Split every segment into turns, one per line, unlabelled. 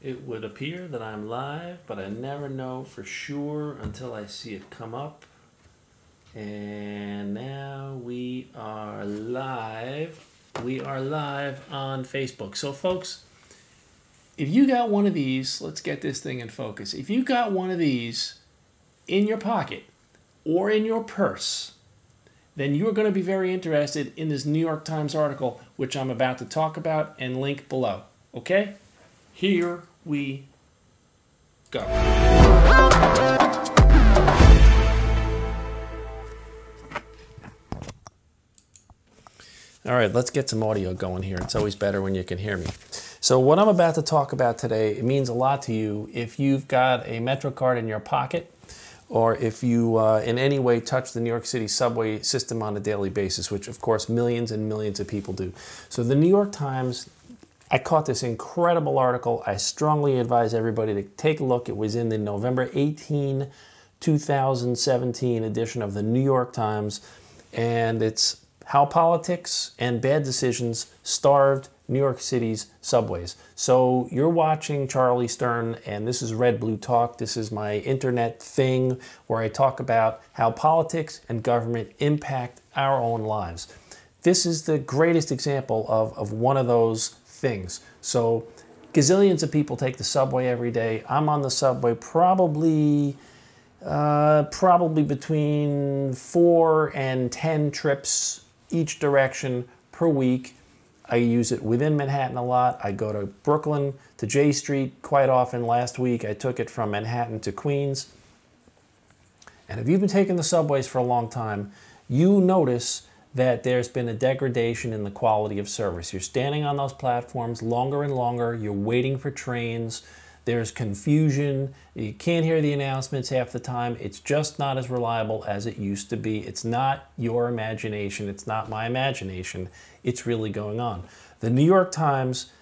It would appear that I'm live, but I never know for sure until I see it come up. And now we are live. We are live on Facebook. So folks, if you got one of these, let's get this thing in focus. If you got one of these in your pocket or in your purse, then you're going to be very interested in this New York Times article, which I'm about to talk about and link below. Okay? Here we go. All right, let's get some audio going here. It's always better when you can hear me. So what I'm about to talk about today, it means a lot to you if you've got a Metro card in your pocket or if you in any way touch the New York City subway system on a daily basis, which of course millions and millions of people do. So the New York Times, I caught this incredible article. I strongly advise everybody to take a look. It was in the November 18, 2017 edition of the New York Times, and it's how politics and bad decisions starved New York City's subways. So you're watching Charlie Stern, and this is RedBlueTalk. This is my internet thing where I talk about how politics and government impact our own lives. This is the greatest example of one of those things. So gazillions of people take the subway every day. I'm on the subway probably between 4 and 10 trips each direction per week. I use it within Manhattan a lot. I go to Brooklyn, to J Street quite often. Last week I took it from Manhattan to Queens. And if you've been taking the subways for a long time, you notice that there's been a degradation in the quality of service. You're standing on those platforms longer and longer. You're waiting for trains. There's confusion. You can't hear the announcements half the time. It's just not as reliable as it used to be. It's not your imagination. It's not my imagination. It's really going on. The New York Times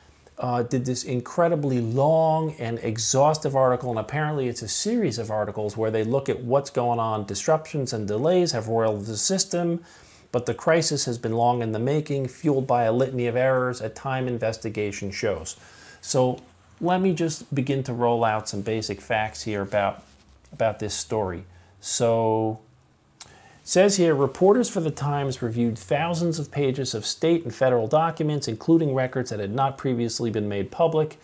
did this incredibly long and exhaustive article, and apparently it's a series of articles where they look at what's going on. Disruptions and delays have roiled the system, but the crisis has been long in the making, fueled by a litany of errors a time investigation shows. So let me just begin to roll out some basic facts here about this story. So it says here, reporters for the Times reviewed thousands of pages of state and federal documents, including records that had not previously been made public.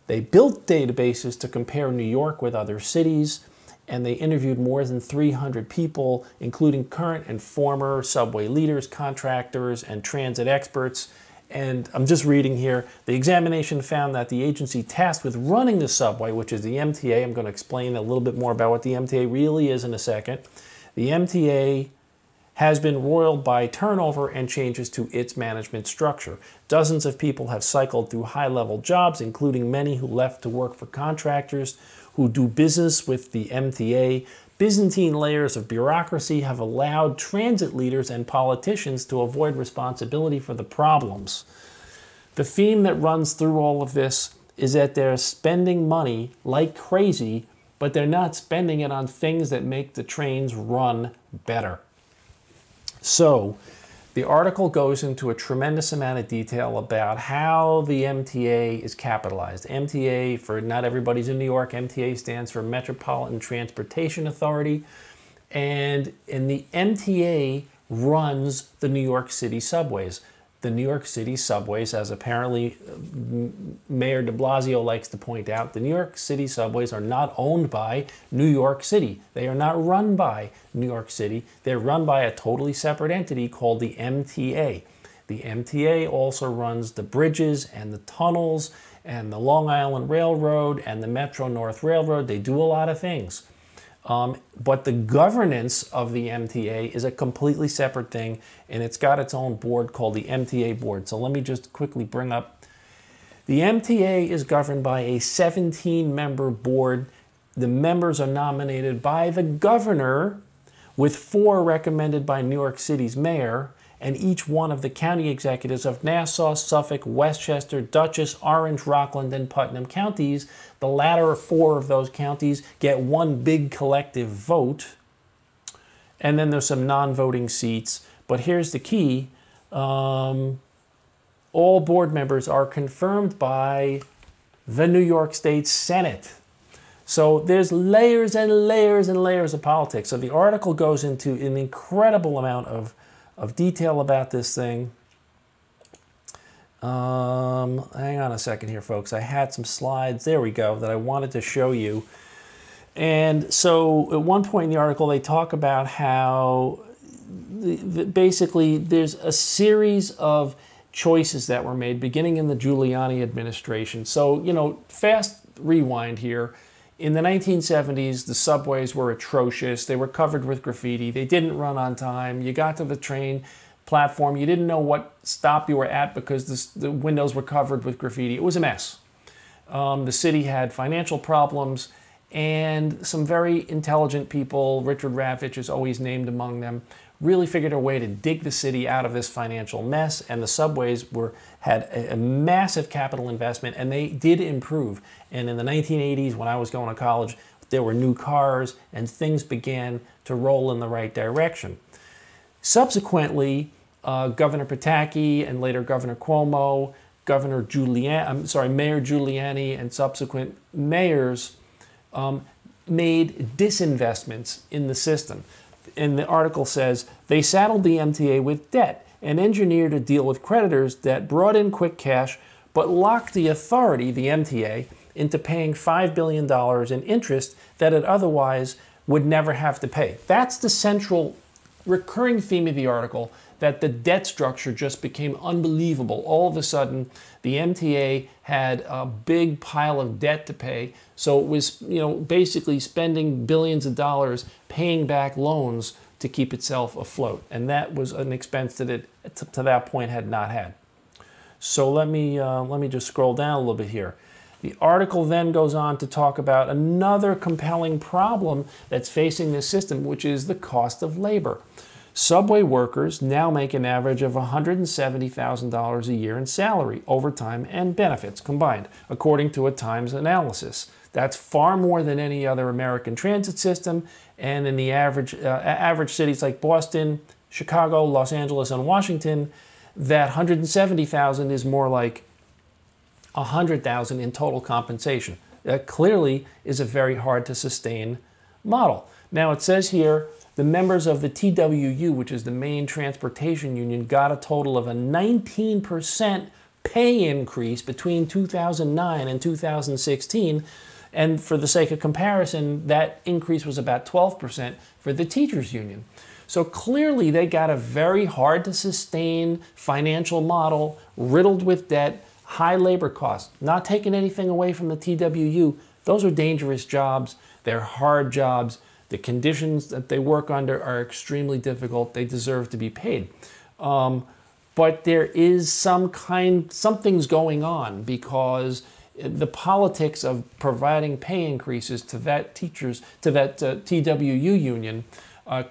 They built databases to compare New York with other cities, and they interviewed more than 300 people, including current and former subway leaders, contractors, and transit experts. And I'm just reading here, the examination found that the agency tasked with running the subway, which is the MTA, I'm going to explain a little bit more about what the MTA really is in a second. The MTA has been roiled by turnover and changes to its management structure. Dozens of people have cycled through high-level jobs, including many who left to work for contractors who do business with the MTA. Byzantine layers of bureaucracy have allowed transit leaders and politicians to avoid responsibility for the problems. The theme that runs through all of this is that they're spending money like crazy, but they're not spending it on things that make the trains run better. So the article goes into a tremendous amount of detail about how the MTA is capitalized. MTA, for not everybody's in New York, MTA stands for Metropolitan Transportation Authority. And the MTA runs the New York City subways. The New York City subways, as apparently Mayor de Blasio likes to point out, the New York City subways are not owned by New York City. They are not run by New York City. They're run by a totally separate entity called the MTA. The MTA also runs the bridges and the tunnels and the Long Island Railroad and the Metro-North Railroad. They do a lot of things. But the governance of the MTA is a completely separate thing, and it's got its own board called the MTA board. So let me just quickly bring up. The MTA is governed by a 17-member board. The members are nominated by the governor, with 4 recommended by New York City's mayor, and each one of the county executives of Nassau, Suffolk, Westchester, Dutchess, Orange, Rockland, and Putnam counties. The latter 4 of those counties get one big collective vote. And then there's some non-voting seats. But here's the key. All board members are confirmed by the New York State Senate. So there's layers and layers and layers of politics. So the article goes into an incredible amount of detail about this thing. Hang on a second here, folks. I had some slides, there we go, that I wanted to show you. And so at one point in the article, they talk about how basically there's a series of choices that were made beginning in the Giuliani administration. So, you know, fast rewind here. In the 1970s, the subways were atrocious. They were covered with graffiti. They didn't run on time. You got to the train platform, you didn't know what stop you were at because the windows were covered with graffiti. It was a mess. The city had financial problems, and some very intelligent people, Richard Ravitch is always named among them, really figured a way to dig the city out of this financial mess, and the subways had a massive capital investment, and they did improve. And in the 1980s, when I was going to college, there were new cars, and things began to roll in the right direction. Subsequently, Governor Pataki and later Governor Cuomo, Mayor Giuliani, and subsequent mayors made disinvestments in the system. And the article says, they saddled the MTA with debt and engineered a deal with creditors that brought in quick cash, but locked the authority, the MTA, into paying $5 billion in interest that it otherwise would never have to pay. That's the central recurring theme of the article, that the debt structure just became unbelievable. All of a sudden, the MTA had a big pile of debt to pay, so it was, you know, basically spending billions of dollars paying back loans to keep itself afloat, and that was an expense that it, to that point, had not had. So let me just scroll down a little bit here. The article then goes on to talk about another compelling problem that's facing this system, which is the cost of labor. Subway workers now make an average of $170,000 a year in salary, overtime, and benefits combined, according to a Times analysis. That's far more than any other American transit system, and in the average cities like Boston, Chicago, Los Angeles, and Washington, that $170,000 is more like $100,000 in total compensation. That clearly is a very hard to sustain model. Now it says here, the members of the TWU, which is the main transportation union, got a total of a 19% pay increase between 2009 and 2016. And for the sake of comparison, that increase was about 12% for the teachers union. So clearly they got a very hard to sustain financial model, riddled with debt, high labor costs. Not taking anything away from the TWU, those are dangerous jobs, they're hard jobs. The conditions that they work under are extremely difficult. They deserve to be paid. But there is something's going on, because the politics of providing pay increases to that TWU union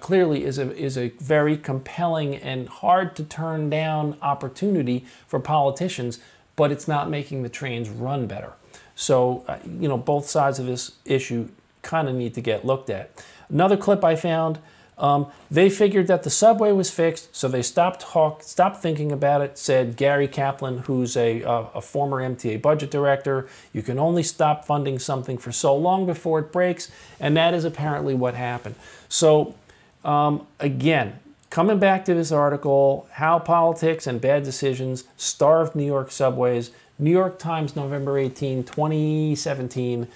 clearly is a very compelling and hard to turn down opportunity for politicians, but it's not making the trains run better. So, you know, both sides of this issue kind of need to get looked at. Another clip I found, they figured that the subway was fixed, so they stopped thinking about it, said Gary Kaplan, who's a former MTA budget director. You can only stop funding something for so long before it breaks, and that is apparently what happened. So, again, coming back to this article, how politics and bad decisions starved New York subways. New York Times, November 18, 2017.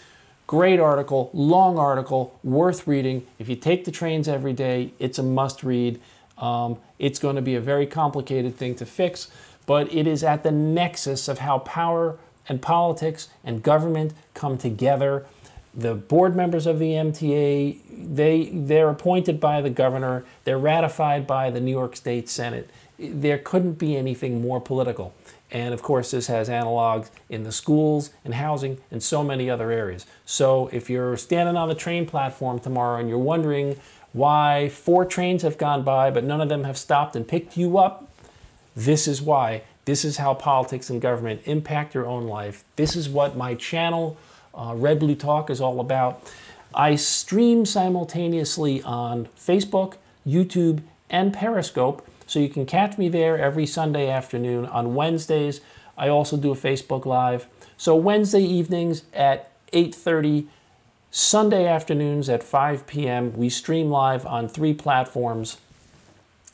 Great article, long article, worth reading. If you take the trains every day, it's a must-read. It's going to be a very complicated thing to fix, but it is at the nexus of how power and politics and government come together. The board members of the MTA, they're appointed by the governor. They're ratified by the New York State Senate. There couldn't be anything more political. And of course, this has analogs in the schools and housing and so many other areas. So if you're standing on the train platform tomorrow and you're wondering why 4 trains have gone by but none of them have stopped and picked you up, this is why. This is how politics and government impact your own life. This is what my channel, RedBlueTalk, is all about. I stream simultaneously on Facebook, YouTube, and Periscope. So you can catch me there every Sunday afternoon. On Wednesdays, I also do a Facebook Live. So Wednesday evenings at 8:30, Sunday afternoons at 5 p.m. We stream live on 3 platforms: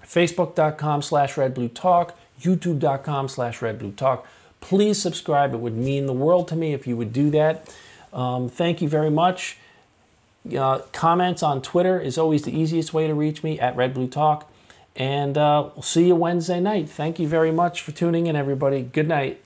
Facebook.com/RedBlueTalk, YouTube.com/RedBlueTalk. Please subscribe. It would mean the world to me if you would do that. Thank you very much. Comments on Twitter is always the easiest way to reach me, at RedBlueTalk. And we'll see you Wednesday night. Thank you very much for tuning in, everybody. Good night.